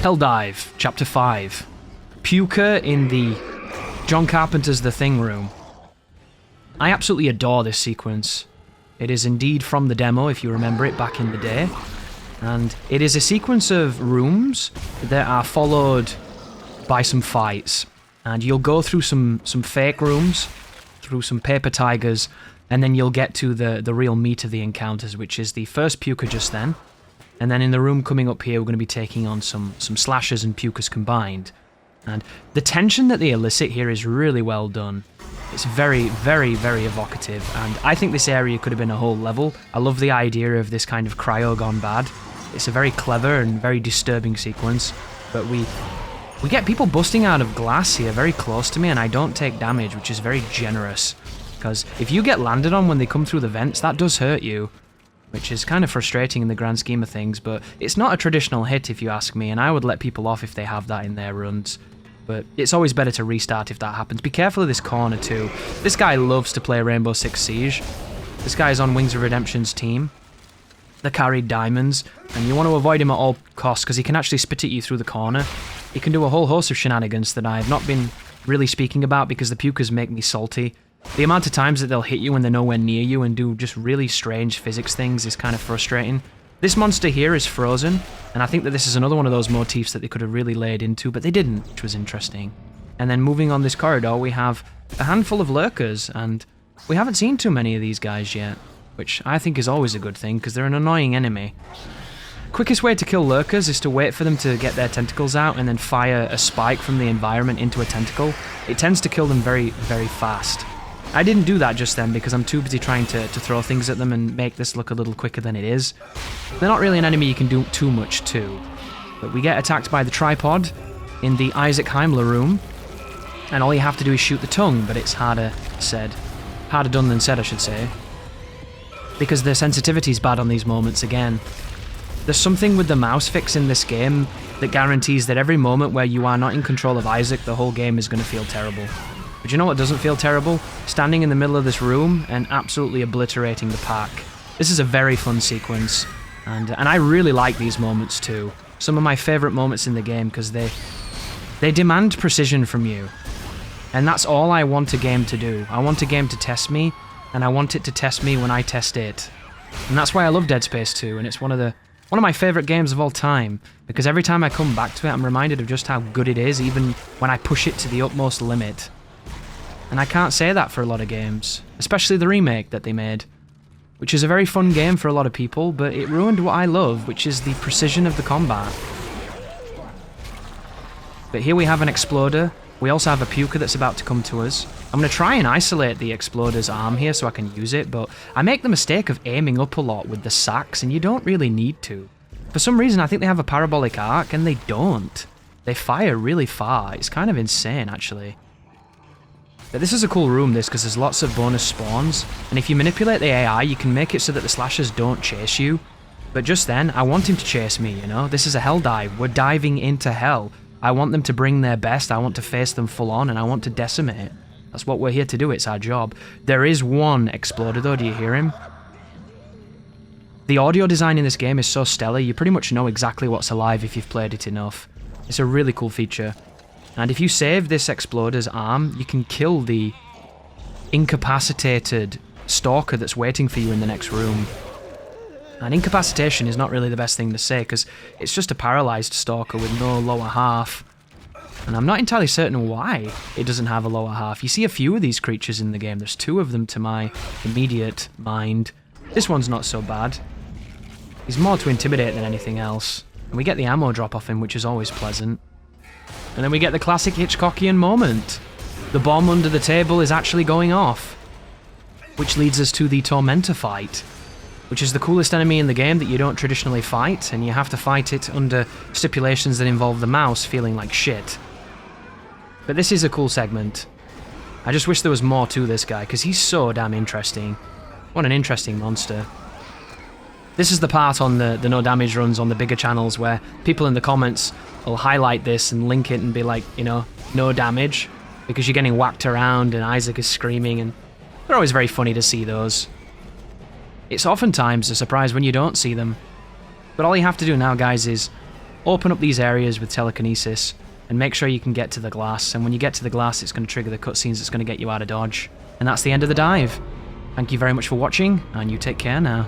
Helldive, Chapter 5. Puker in the John Carpenter's The Thing room. I absolutely adore this sequence. It is indeed from the demo, if you remember it back in the day. And it is a sequence of rooms that are followed by some fights. And you'll go through some fake rooms, through some paper tigers, and then you'll get to the real meat of the encounters, which is the first Puker just then. And then in the room coming up here, we're going to be taking on some slashers and pukers combined. And the tension that they elicit here is really well done. It's very, very, very evocative, and I think this area could have been a whole level. I love the idea of this kind of cryo gone bad. It's a very clever and very disturbing sequence, but we get people busting out of glass here very close to me, and I don't take damage, which is very generous. Because if you get landed on when they come through the vents, that does hurt you. Which is kind of frustrating in the grand scheme of things, but it's not a traditional hit if you ask me, and I would let people off if they have that in their runs. But it's always better to restart if that happens. Be careful of this corner too. This guy loves to play Rainbow Six Siege. This guy is on Wings of Redemption's team. The carried diamonds, and you want to avoid him at all costs because he can actually spit at you through the corner. He can do a whole host of shenanigans that I've not been really speaking about because the pukers make me salty. The amount of times that they'll hit you when they're nowhere near you and do just really strange physics things is kind of frustrating. This monster here is frozen, and I think that this is another one of those motifs that they could have really laid into, but they didn't, which was interesting. And then moving on this corridor, we have a handful of lurkers, and we haven't seen too many of these guys yet, which I think is always a good thing, because they're an annoying enemy. Quickest way to kill lurkers is to wait for them to get their tentacles out and then fire a spike from the environment into a tentacle. It tends to kill them very, very fast. I didn't do that just then because I'm too busy trying to throw things at them and make this look a little quicker than it is. They're not really an enemy you can do too much to. But we get attacked by the tripod in the Isaac Heimler room, and all you have to do is shoot the tongue, but it's harder done than said, I should say. Because the sensitivity's bad on these moments again. There's something with the mouse fix in this game that guarantees that every moment where you are not in control of Isaac, the whole game is going to feel terrible. But you know what doesn't feel terrible? Standing in the middle of this room and absolutely obliterating the pack. This is a very fun sequence, and I really like these moments too. Some of my favourite moments in the game because they demand precision from you. And that's all I want a game to do. I want a game to test me, and I want it to test me when I test it. And that's why I love Dead Space 2, and it's one of my favourite games of all time, because every time I come back to it I'm reminded of just how good it is, even when I push it to the utmost limit. And I can't say that for a lot of games, especially the remake that they made, which is a very fun game for a lot of people, but it ruined what I love, which is the precision of the combat. But here we have an exploder. We also have a puker that's about to come to us. I'm going to try and isolate the exploder's arm here so I can use it, but I make the mistake of aiming up a lot with the sacks, and you don't really need to. For some reason, I think they have a parabolic arc, and they don't. They fire really far. It's kind of insane, actually. But this is a cool room, because there's lots of bonus spawns, and if you manipulate the AI, you can make it so that the slashers don't chase you. But just then, I want him to chase me, you know? This is a hell dive. We're diving into hell. I want them to bring their best, I want to face them full on, and I want to decimate. That's what we're here to do, it's our job. There is one exploder though, do you hear him? The audio design in this game is so stellar, you pretty much know exactly what's alive if you've played it enough. It's a really cool feature. And if you save this exploder's arm, you can kill the incapacitated stalker that's waiting for you in the next room. And incapacitation is not really the best thing to say, because it's just a paralysed stalker with no lower half. And I'm not entirely certain why it doesn't have a lower half. You see a few of these creatures in the game. There's two of them to my immediate mind. This one's not so bad. He's more to intimidate than anything else. And we get the ammo drop off him, which is always pleasant. And then we get the classic Hitchcockian moment. The bomb under the table is actually going off. Which leads us to the Tormentor fight, which is the coolest enemy in the game that you don't traditionally fight, and you have to fight it under stipulations that involve the mouse feeling like shit. But this is a cool segment. I just wish there was more to this guy, because he's so damn interesting. What an interesting monster. This is the part on the no damage runs on the bigger channels where people in the comments will highlight this and link it and be like, you know, no damage, because you're getting whacked around and Isaac is screaming, and they're always very funny to see those. It's oftentimes a surprise when you don't see them. But all you have to do now, guys, is open up these areas with telekinesis, and make sure you can get to the glass. And when you get to the glass, it's going to trigger the cutscenes that's going to get you out of dodge. And that's the end of the dive. Thank you very much for watching, and you take care now.